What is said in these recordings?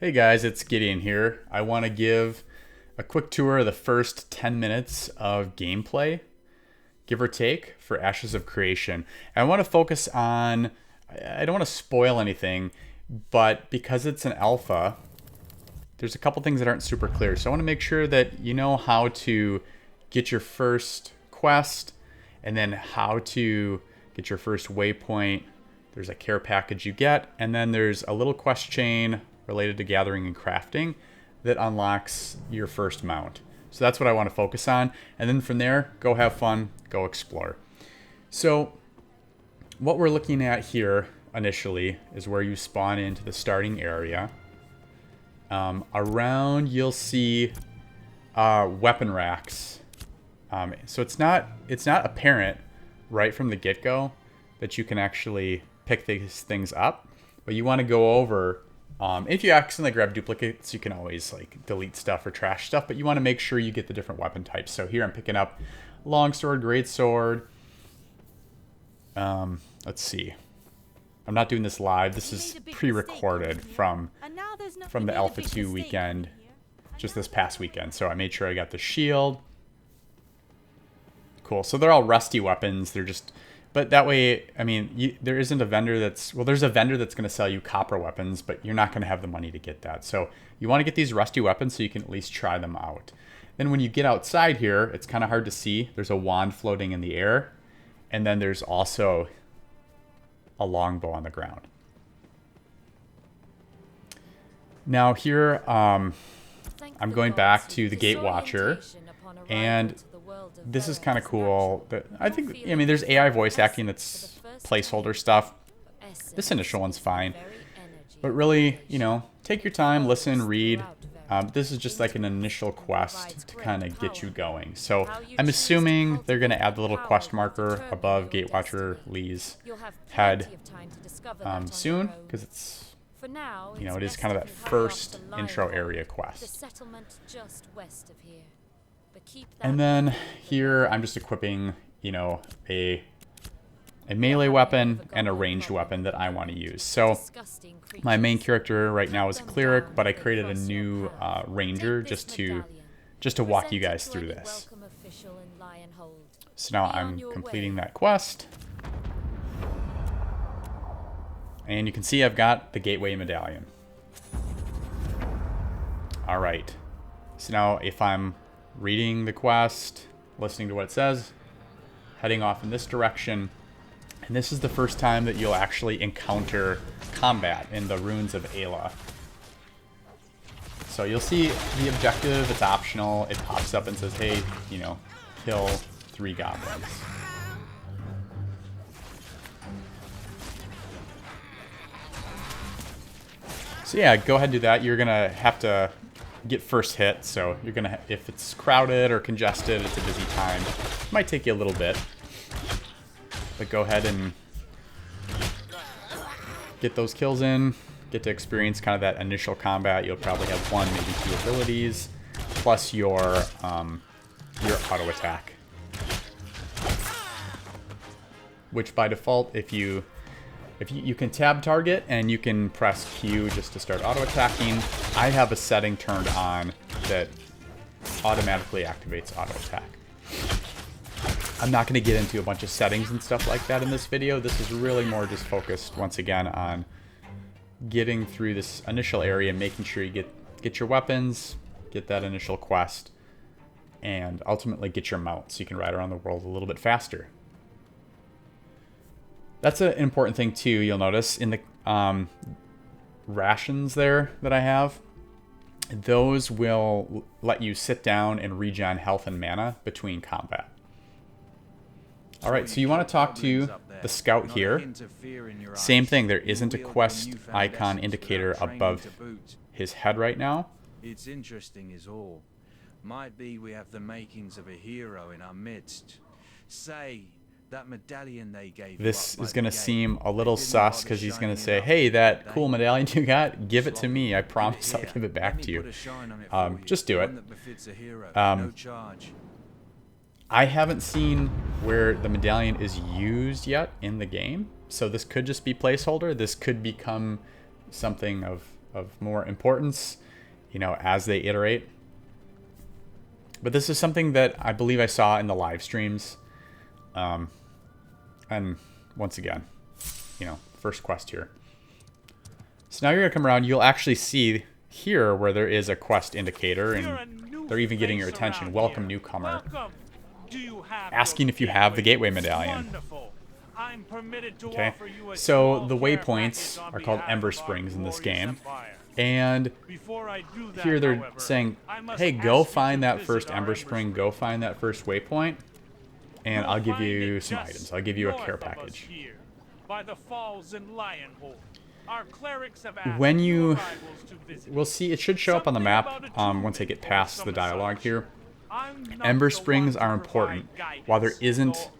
Hey guys, it's Gideon here. I want to give a quick tour of the first 10 minutes of gameplay, give or take, for Ashes of Creation. And I want to focus on, I don't want to spoil anything, but because it's an alpha, there's a couple things that aren't super clear. So I want to make sure that you know how to get your first quest and then how to get your first waypoint. There's a care package you get, and then there's a little quest chain related to gathering and crafting that unlocks your first mount. So that's what I want to focus on. And then from there, go have fun, go explore. So what we're looking at here initially is where you spawn into the starting area. Around you'll see weapon racks. So it's not apparent right from the get-go that you can actually pick these things up, but you want to go over. If you accidentally grab duplicates, you can always like delete stuff or trash stuff, but you want to make sure you get the different weapon types. So here I'm picking up longsword, great sword. Let's see. I'm not doing this live. This is pre-recorded from the Alpha 2 weekend, just this past weekend. So I made sure I got the shield. Cool. So they're all rusty weapons. They're just... But that way, I mean, there isn't a vendor that's... Well, there's a vendor that's going to sell you copper weapons, but you're not going to have the money to get that. So you want to get these rusty weapons so you can at least try them out. Then when you get outside here, it's kind of hard to see. There's a wand floating in the air. And then there's also a longbow on the ground. Now here, I'm going back to the Gate Watcher. And this is kind of cool. But I mean, there's AI voice acting that's placeholder stuff. This initial one's fine. But really, you know, take your time, listen, read. This is just like an initial quest to kind of get you going. So I'm assuming they're going to add the little quest marker above Gatewatcher Lee's head soon, because it's, you know, it is kind of that first intro area quest. And then here I'm just equipping, you know, a melee weapon and a ranged weapon that I want to use. So my main character right now is a cleric, but I created a new ranger just to walk you guys through this. So now I'm completing that quest. And you can see I've got the gateway medallion. All right. So now if I'm reading the quest, listening to what it says, heading off in this direction, and this is the first time that you'll actually encounter combat in the ruins of Ayla. So you'll see the objective, it's optional, it pops up and says, hey, you know, kill 3 goblins. So yeah, go ahead and do that. You're gonna have to get first hit, so you're gonna if it's crowded or congested, it's a busy time. It might take you a little bit, but go ahead and get those kills in, get to experience kind of that initial combat. You'll probably have 1, maybe 2 abilities, plus your auto attack, which by default, if you can tab target and you can press Q just to start auto attacking. I have a setting turned on that automatically activates auto attack. I'm not going to get into a bunch of settings and stuff like that in this video. This is really more just focused once again on getting through this initial area, making sure you get your weapons, get that initial quest, and ultimately get your mount so you can ride around the world a little bit faster. That's an important thing too, you'll notice in the rations there that I have. Those will let you sit down and regen health and mana between combat. Alright, so you want to talk to the scout here. Same thing, there isn't a quest icon indicator above his head right now. It's interesting is all. Might be we have the makings of a hero in our midst. Say, that medallion they gave this is going to seem a little sus because he's going to say, hey, that cool medallion you got, give it to me. I promise I'll give it back to you. Just do it. I haven't seen where the medallion is used yet in the game, so this could just be placeholder. This could become something of of more importance, you know, as they iterate. But this is something that I believe I saw in the live streams. And once again, you know, first quest here. So now you're going to come around. You'll actually see here where there is a quest indicator, and they're even getting your attention. Welcome, newcomer. Asking if you have the gateway medallion. Okay, so the waypoints are called Ember Springs in this game. And here they're saying, hey, go find that first Ember Spring, go find that first waypoint, and I'll give you some items. I'll give you a care package. When you... We'll see, it should show up on the map once I get past the dialogue here. Ember Springs are important. While there isn't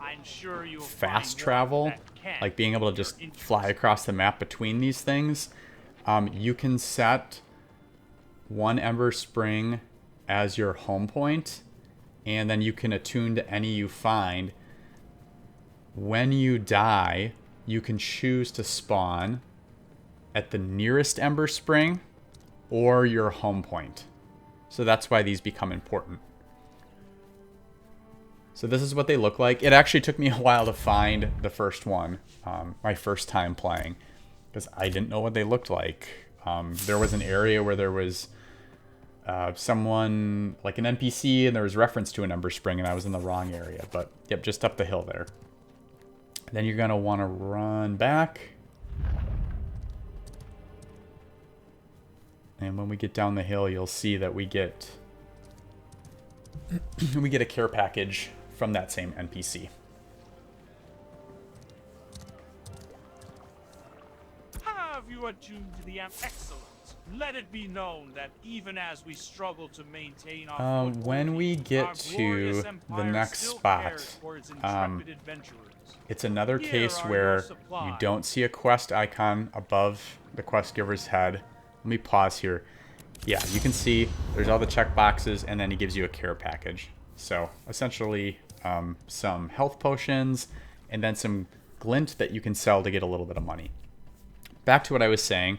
fast travel, like being able to just fly across the map between these things, you can set one Ember Spring as your home point, and then you can attune to any you find. When you die, you can choose to spawn at the nearest Ember Spring or your home point. So that's why these become important. So this is what they look like. It actually took me a while to find the first one, my first time playing, because I didn't know what they looked like. There was an area where there was someone, like an NPC, and there was reference to an Ember Spring, and I was in the wrong area. But, yep, just up the hill there. Then you're going to want to run back. And when we get down the hill, you'll see that we get a care package from that same NPC. Have you attuned to the excellent? Let it be known that even as we struggle to maintain our when we get to the next spot, it's another case where you don't see a quest icon above the quest giver's head. Let me pause here. Yeah, you can see there's all the check boxes, and then he gives you a care package. So essentially some health potions and then some glint that you can sell to get a little bit of money. Back to what I was saying.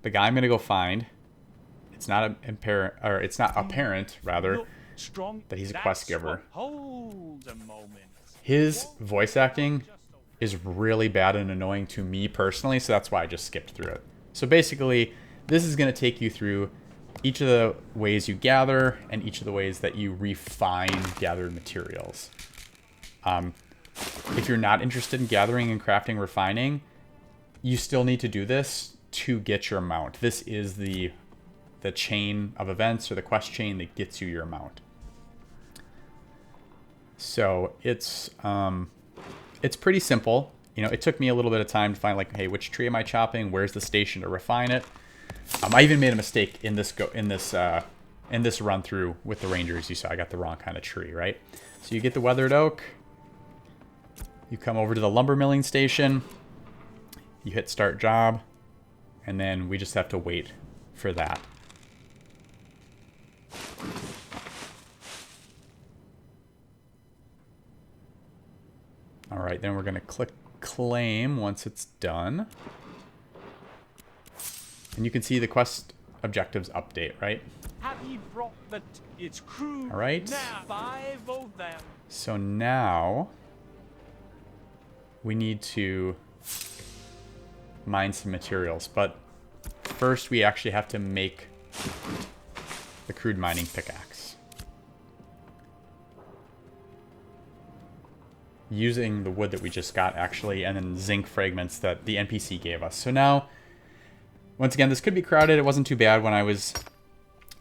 The guy I'm going to go find, it's not apparent rather, that he's a quest giver. His voice acting is really bad and annoying to me personally, so that's why I just skipped through it. So basically, this is going to take you through each of the ways you gather and each of the ways that you refine gathered materials. If you're not interested in gathering and crafting, refining, you still need to do this to get your mount. This is the chain of events, or the quest chain, that gets you your mount. So it's pretty simple. You know, it took me a little bit of time to find, like, hey, which tree am I chopping? Where's the station to refine it? I even made a mistake in this run through with the Rangers. You saw I got the wrong kind of tree, right? So you get the weathered oak. You come over to the lumber milling station. You hit start job, and then we just have to wait for that. All right, then we're going to click claim once it's done. And you can see the quest objectives update, right? Have you brought its crew? All right. Now, 5 of them. So now we need to mine some materials, but first we actually have to make the crude mining pickaxe using the wood that we just got, actually, and then zinc fragments that the NPC gave us. So now, once again, this could be crowded. It wasn't too bad when I was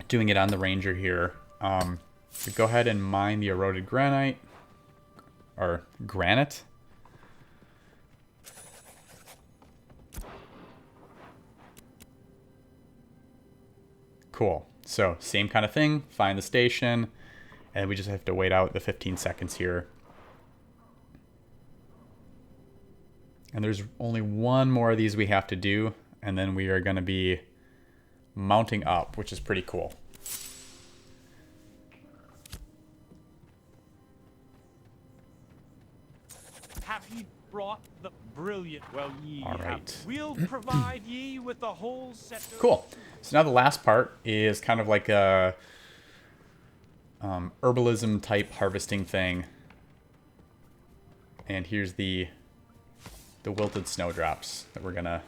doing it on the Ranger here. So go ahead and mine the eroded granite, or granite. Cool. So same kind of thing. Find the station, and we just have to wait out the 15 seconds here. And there's only one more of these we have to do, and then we are going to be mounting up, which is pretty cool. Have you brought the brilliant. Well, ye All have. right. We'll provide ye with the whole set. Cool. So now the last part is kind of like a herbalism type harvesting thing. And here's the wilted snowdrops that we're gonna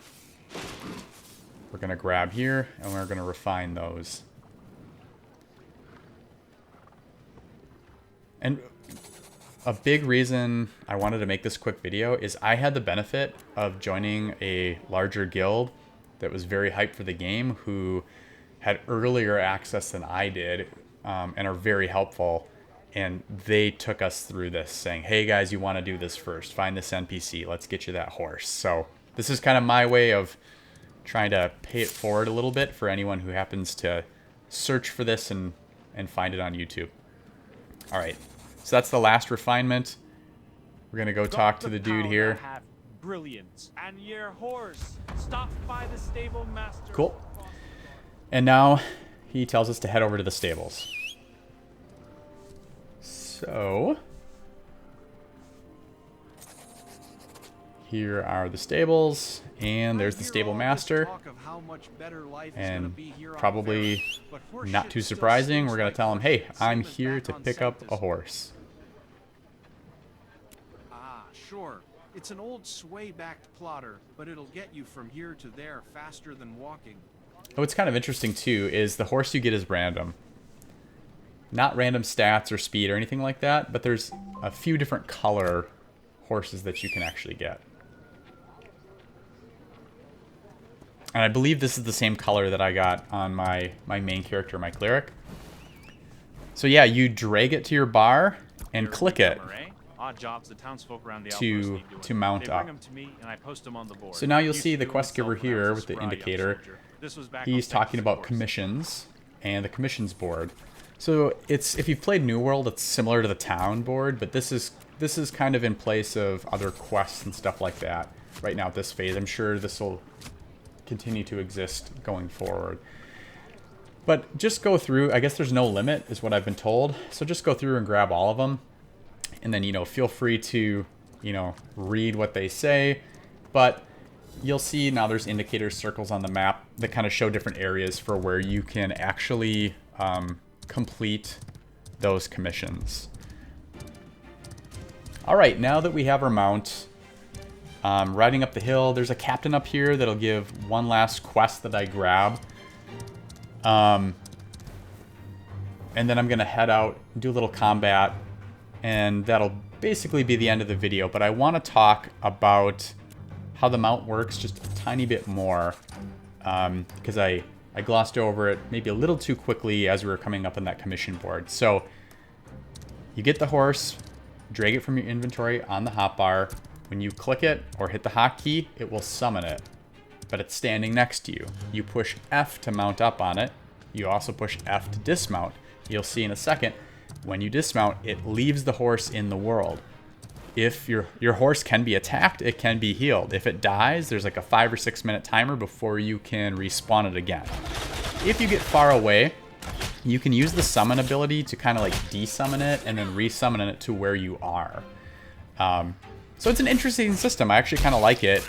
grab here, and we're gonna refine those. And a big reason I wanted to make this quick video is I had the benefit of joining a larger guild that was very hyped for the game, who had earlier access than I did, and are very helpful. And they took us through this, saying, hey guys, you want to do this first. Find this NPC. Let's get you that horse. So this is kind of my way of trying to pay it forward a little bit for anyone who happens to search for this and find it on YouTube. All right. So that's the last refinement. We're going to go talk to the dude here. Brilliant. And your horse stopped by the stable master. Cool. And now he tells us to head over to the stables. So here are the stables, and there's the stable master. And probably not too surprising, we're going to tell him, hey, I'm here to pick up a horse. Ah, sure. It's an old sway-backed plotter, but it'll get you from here to there faster than walking. What's kind of interesting too is the horse you get is random. Not random stats or speed or anything like that, but there's a few different color horses that you can actually get. And I believe this is the same color that I got on my main character, my cleric. So yeah, you drag it to your bar and click it to mount up. So now you'll see the quest giver here with the indicator. He's talking about commissions and the commissions board. So it's, if you've played New World, it's similar to the town board, but this is kind of in place of other quests and stuff like that right now at this phase. I'm sure this will continue to exist going forward. But just go through, I guess there's no limit is what I've been told. So just go through and grab all of them. And then, feel free to, read what they say. But you'll see now there's indicator circles on the map that kind of show different areas for where you can actually complete those commissions. All right, now that we have our mount, riding up the hill, there's a captain up here that'll give one last quest that I grab. And then I'm gonna head out, do a little combat, and that'll basically be the end of the video. But I want to talk about how the mount works just a tiny bit more, because I glossed over it maybe a little too quickly as we were coming up on that commission board. So you get the horse, drag it from your inventory on the hotbar. When you click it or hit the hotkey, it will summon it, but it's standing next to you. You push F to mount up on it. You also push F to dismount. You'll see in a second, when you dismount, it leaves the horse in the world. If your horse can be attacked, it can be healed. If it dies, there's like a 5 or 6 minute timer before you can respawn it again. If you get far away, you can use the summon ability to kind of like desummon it and then resummon it to where you are. So it's an interesting system. I actually kind of like it.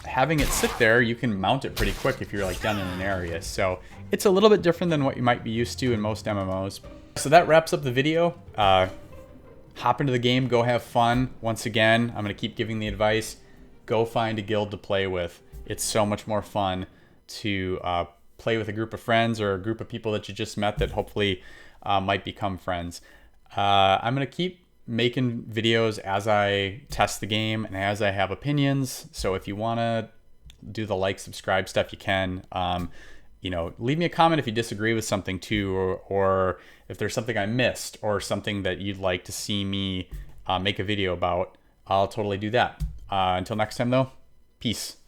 Having it sit there, you can mount it pretty quick if you're like done in an area. So it's a little bit different than what you might be used to in most MMOs. So that wraps up the video. Hop into the game, go have fun. Once again, I'm going to keep giving the advice. Go find a guild to play with. It's so much more fun to play with a group of friends or a group of people that you just met that hopefully might become friends. I'm going to keep making videos as I test the game and as I have opinions. So if you want to do the like, subscribe stuff, you can. Leave me a comment if you disagree with something too, or if there's something I missed or something that you'd like to see me make a video about. I'll totally do that. Until next time though, peace.